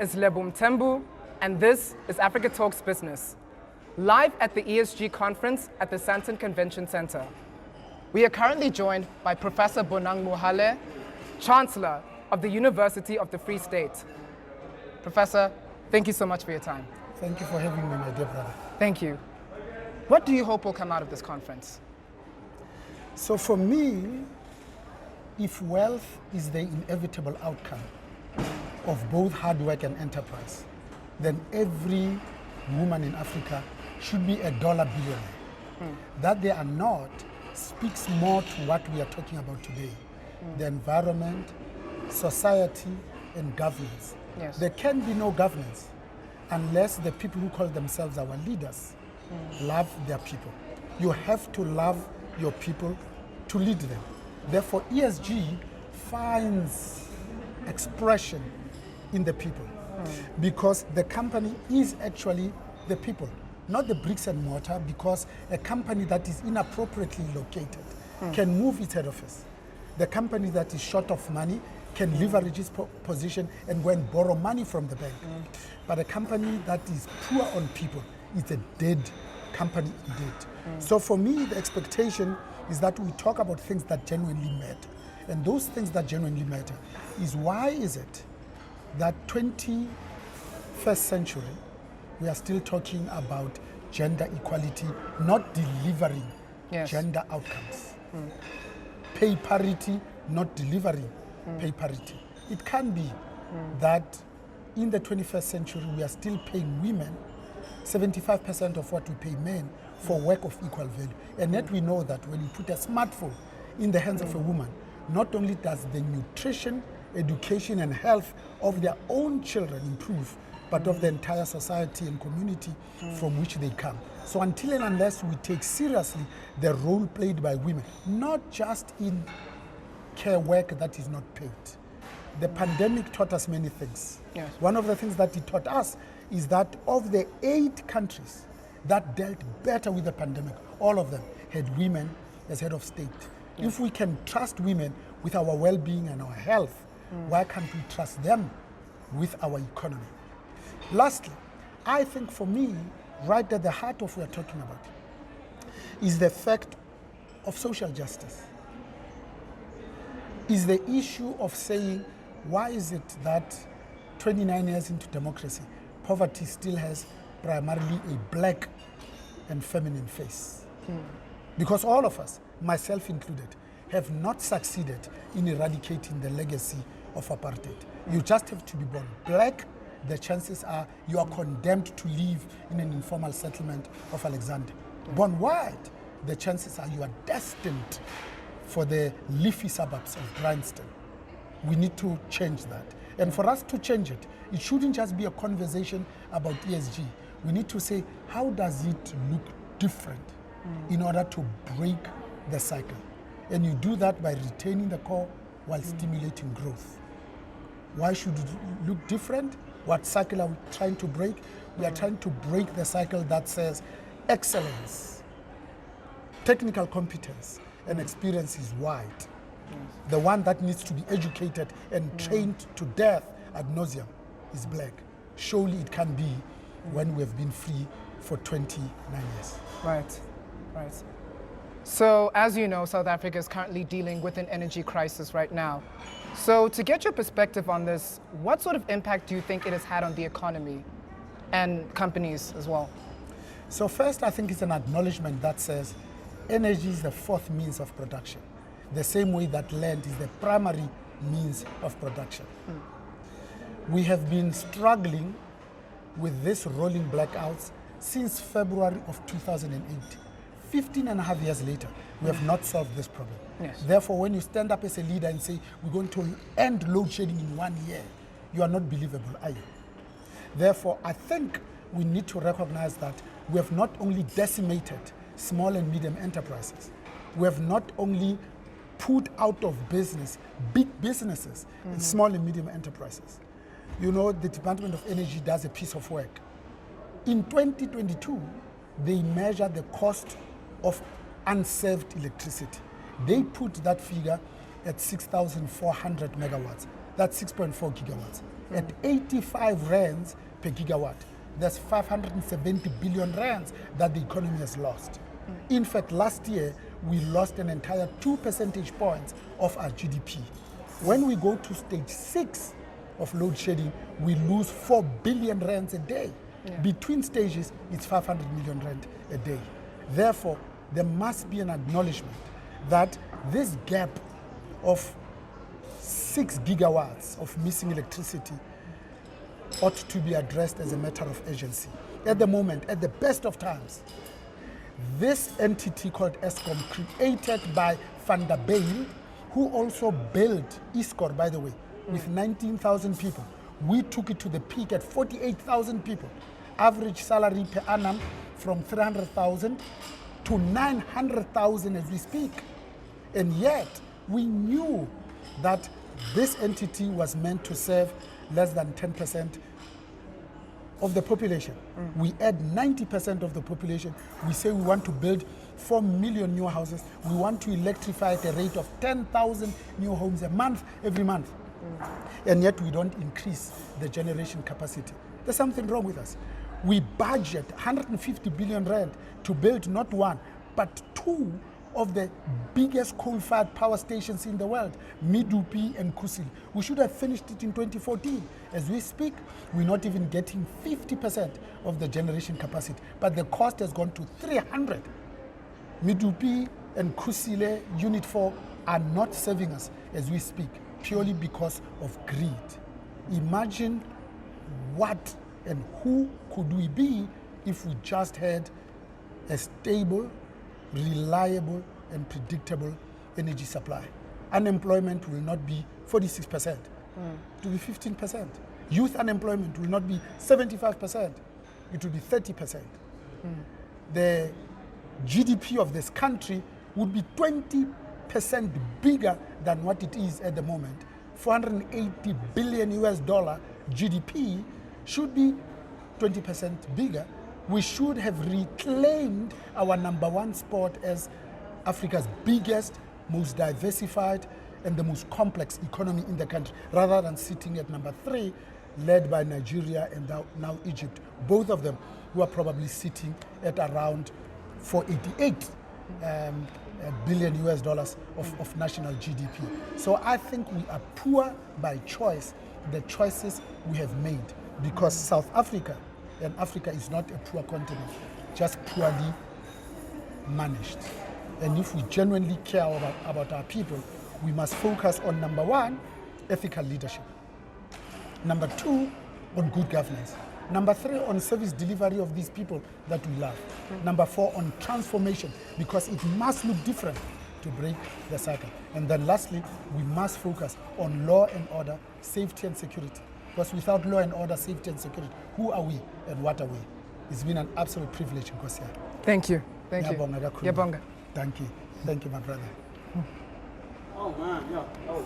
is Lebum Tembu, and this is Africa Talks Business, live at the ESG Conference at the Sandton Convention Center. We are currently joined by Professor Bonang Mohale, Chancellor of the University of the Free State. Professor, thank you so much for your time. Thank you for having me, my dear brother. Thank you. What do you hope will come out of this conference? So for me, if wealth is the inevitable outcome of both hard work and enterprise, then every woman in Africa should be a dollar billionaire. That they are not speaks more to what we are talking about today. The environment, society, and governance. Yes. There can be no governance unless the people who call themselves our leaders love their people. You have to love your people to lead them. Therefore, ESG finds expression in the people because the company is actually the people, not the bricks and mortar, because a company that is inappropriately located can move its head office. The company that is short of money can leverage its position and go and borrow money from the bank. But a company that is poor on people is a dead company indeed. So for me, the expectation is that we talk about things that genuinely matter. And those things that genuinely matter is why is it that 21st century, we are still talking about gender equality, not delivering gender outcomes. Pay parity, not delivering pay parity. It can be that in the 21st century, we are still paying women 75% of what we pay men for work of equal value. And yet we know that when you put a smartphone in the hands of a woman, not only does the nutrition, education, and health of their own children improve, but of the entire society and community from which they come. So until and unless we take seriously the role played by women, not just in care work that is not paid. The pandemic taught us many things. Yes. One of the things that it taught us is that of the 8 countries that dealt better with the pandemic, all of them had women as head of state. If we can trust women with our well-being and our health, why can't we trust them with our economy? Lastly, I think for me, right at the heart of what we're talking about is the fact of social justice. Is the issue of saying, why is it that 29 years into democracy, poverty still has primarily a black and feminine face? Because all of us, myself included, have not succeeded in eradicating the legacy of apartheid. You just have to be born black. The chances are you are condemned to live in an informal settlement of Alexander. Born white, the chances are you are destined for the leafy suburbs of Grindstone. We need to change that. And for us to change it, it shouldn't just be a conversation about ESG. We need to say, how does it look different in order to break the cycle? And you do that by retaining the core while stimulating growth. Why should it look different? What cycle are we trying to break? We are trying to break the cycle that says excellence, technical competence, and experience is white. The one that needs to be educated and trained to death ad nauseum is black. Surely it can be when we have been free for 29 years. Right, right. So as you know, South Africa is currently dealing with an energy crisis right now. So to get your perspective on this, what sort of impact do you think it has had on the economy and companies as well? So first, I think it's an acknowledgement that says energy is the 4th means of production, the same way that land is the primary means of production. We have been struggling with this rolling blackouts since February of 2008. 15 and a half years later, we have not solved this problem. Yes. Therefore, when you stand up as a leader and say, we're going to end load shedding in 1 year, you are not believable, are you? Therefore, I think we need to recognize that we have not only decimated small and medium enterprises, we have not only put out of business big businesses and small and medium enterprises. You know, the Department of Energy does a piece of work. In 2022, they measure the cost of unserved electricity. They put that figure at 6,400 megawatts. That's 6.4 gigawatts. at 85 rands per gigawatt. There's 570 billion rands that the economy has lost. In fact, last year, we lost an entire 2 percentage points of our GDP. When we go to stage 6 of load shedding, we lose 4 billion rands a day. Between stages, it's 500 million rand a day. Therefore, there must be an acknowledgement that this gap of 6 gigawatts of missing electricity ought to be addressed as a matter of urgency. At the moment, at the best of times, this entity called Eskom, created by Van der Bijl, who also built Eskom, by the way, with 19,000 people. We took it to the peak at 48,000 people. Average salary per annum from 300,000 to 900,000 as we speak. And yet, we knew that this entity was meant to serve less than 10% of the population. We add 90% of the population. We say we want to build 4 million new houses. We want to electrify at a rate of 10,000 new homes a month, every month. And yet we don't increase the generation capacity. There's something wrong with us. We budget 150 billion rand to build not one, but 2 of the biggest coal-fired power stations in the world, Medupi and Kusile. We should have finished it in 2014. As we speak, we're not even getting 50% of the generation capacity, but the cost has gone to 300. Medupi and Kusile Unit 4 are not serving us as we speak, purely because of greed. Imagine what and who could we be if we just had a stable, reliable and predictable energy supply. Unemployment will not be 46%, it will be 15%. Youth unemployment will not be 75%, it will be 30%. The GDP of this country would be 20% bigger than what it is at the moment. $480 billion GDP should be 20% bigger. We should have reclaimed our #1 spot as Africa's biggest, most diversified, and the most complex economy in the country, rather than sitting at #3, led by Nigeria and now Egypt, both of them who are probably sitting at around $488 billion of national GDP. So I think we are poor by choice, the choices we have made, because South Africa and Africa is not a poor continent, just poorly managed. And if we genuinely care about our people, we must focus on #1, ethical leadership. #2, on good governance. #3, on service delivery of these people that we love. #4, on transformation, because it must look different to break the cycle. And then lastly, we must focus on law and order, safety and security. Because without law and order, safety and security, who are we and what are we? It's been an absolute privilege, Nkosi. Thank you. Thank you. Ngiyabonga kakhulu. Ngiyabonga. Thank you. Thank you, my brother. Oh man, yeah. Oh.